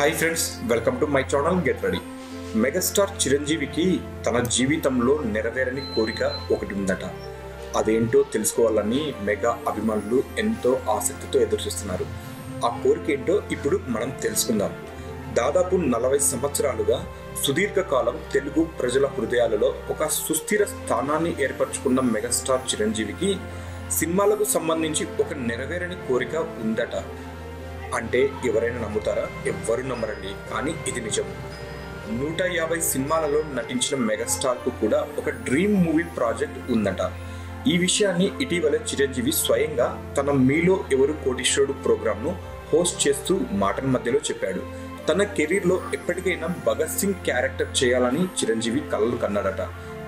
Hi friends, welcome to my channel get ready. Megastar చిరంజీవికి తన జీవితంలో నెరవేరని కోరిక ఒకటి ఉందట. అదేంటో తెలుసుకోవాలని మెగా అభిమానులు ఎంతో ఆసక్తితో ఎదురుచూస్తున్నారు. ఆ కోరిక ఏంటో ఇప్పుడు మనం తెలుసుకుందాం. దాదాపు 40 సంవత్సరాలుగా సుదీర్ఘకాలం తెలుగు ప్రజల హృదయాలలో ఒక సుస్థిర స్థానాన్ని ఏర్పరచుకున్న మెగాస్టార్ చిరంజీవికి సినిమాలకు సంబంధించి ఒక నెరవేరని కోరిక ఉందట. అంటే ఎవరైనా నమ్ముతారా? ఎవ్వరు నమ్మరండి, కానీ ఇది నిజం. 150 సినిమాలలో నటించిన మెగాస్టార్కు కూడా ఒక డ్రీమ్ మూవీ ప్రాజెక్ట్ ఉందట. ఈ విషయాన్ని ఇటీవల చిరంజీవి స్వయంగా తన మీలో ఎవరు కోటీశ్వరుడు ప్రోగ్రాంను హోస్ట్ చేస్తూ మాటల మధ్యలో చెప్పాడు. తన కెరీర్లో ఎప్పటికైనా భగత్ సింగ్ క్యారెక్టర్ చేయాలని చిరంజీవి కలలు కన్నాడట.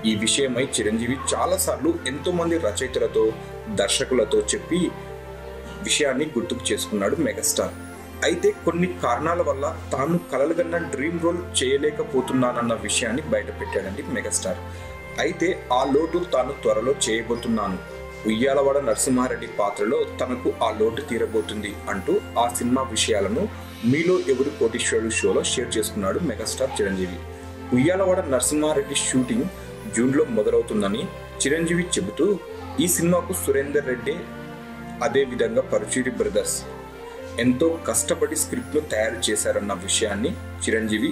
ఈ విషయమై చిరంజీవి చాలాసార్లు ఎంతోమంది రచయితలతో, దర్శకులతో చెప్పి విషయాన్ని గుర్తుకు చేసుకున్నాడు మెగాస్టార్. అయితే కొన్ని కారణాల వల్ల తాను కలలుగన్న డ్రీమ్ రోల్ చేయలేకపోతున్నానన్న విషయాన్ని బయటపెట్టాడండి మెగాస్టార్. అయితే ఆ లోటు తాను త్వరలో చేయబోతున్నాను, ఉయ్యాలవాడ నరసింహారెడ్డి పాత్రలో తనకు ఆ లోటు తీరబోతుంది అంటూ ఆ సినిమా విషయాలను మీలో ఎవరు కోటీశ్వరుడు షోలో షేర్ చేసుకున్నాడు మెగాస్టార్ చిరంజీవి. ఉయ్యాలవాడ నరసింహారెడ్డి షూటింగ్ జూన్లో మొదలవుతుందని చిరంజీవి చెబుతూ, ఈ సినిమాకు సురేందర్ రెడ్డి అదే విధంగా పరుచూరి బ్రదర్స్ ఎంతో కష్టపడి స్క్రిప్ట్ను తయారు చేశారన్న విషయాన్ని చిరంజీవి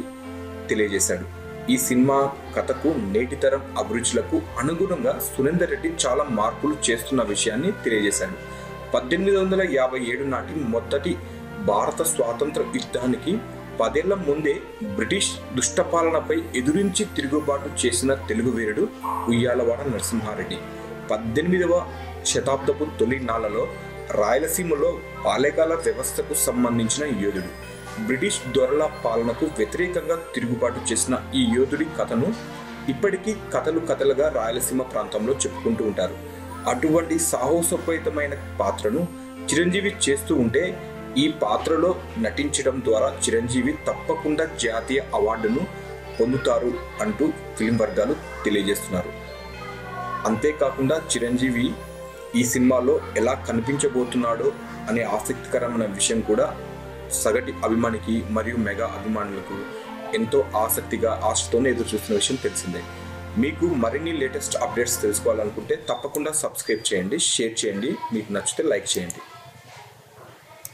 తెలియజేశాడు. ఈ సినిమా కథకు నేటి తరం అభిరుచులకు అనుగుణంగా సురేందర్ రెడ్డి చాలా మార్పులు చేస్తున్న విషయాన్ని తెలియజేశాడు. 1857 నాటి మొదటి భారత స్వాతంత్ర యుద్ధానికి 10 ఏళ్ల ముందే బ్రిటిష్ దుష్టపాలనపై ఎదురించి తిరుగుబాటు చేసిన తెలుగు వీరుడు ఉయ్యాలవాడ నరసింహారెడ్డి. 18వ శతాబ్దపు తొలి నాళ్లలో రాయలసీమలో పాలెగాల వ్యవస్థకు సంబంధించిన యోధుడు. బ్రిటిష్ దొరల పాలనకు వ్యతిరేకంగా తిరుగుబాటు చేసిన ఈ యోధుడి కథను ఇప్పటికీ కథలుగా రాయలసీమ ప్రాంతంలో చెప్పుకుంటూ ఉంటారు. అటువంటి సాహసోపేతమైన పాత్రను చిరంజీవి చేస్తూ ఉంటే, ఈ పాత్రలో నటించడం ద్వారా చిరంజీవి తప్పకుండా జాతీయ అవార్డును పొందుతారు అంటూ ఫిల్మ్ వర్గాలు తెలియజేస్తున్నారు. అంతేకాకుండా చిరంజీవి ఈ సినిమాలో ఎలా కనిపించబోతున్నాడో అనే ఆసక్తికరమైన విషయం కూడా సగటి అభిమానికి మరియు మెగా అభిమానులకు ఎంతో ఆశతోనే ఎదురు చూస్తున్న విషయం తెలిసిందే. మీకు మరిన్ని లేటెస్ట్ అప్డేట్స్ తెలుసుకోవాలనుకుంటే తప్పకుండా సబ్స్క్రైబ్ చేయండి, షేర్ చేయండి, మీకు నచ్చితే లైక్ చేయండి.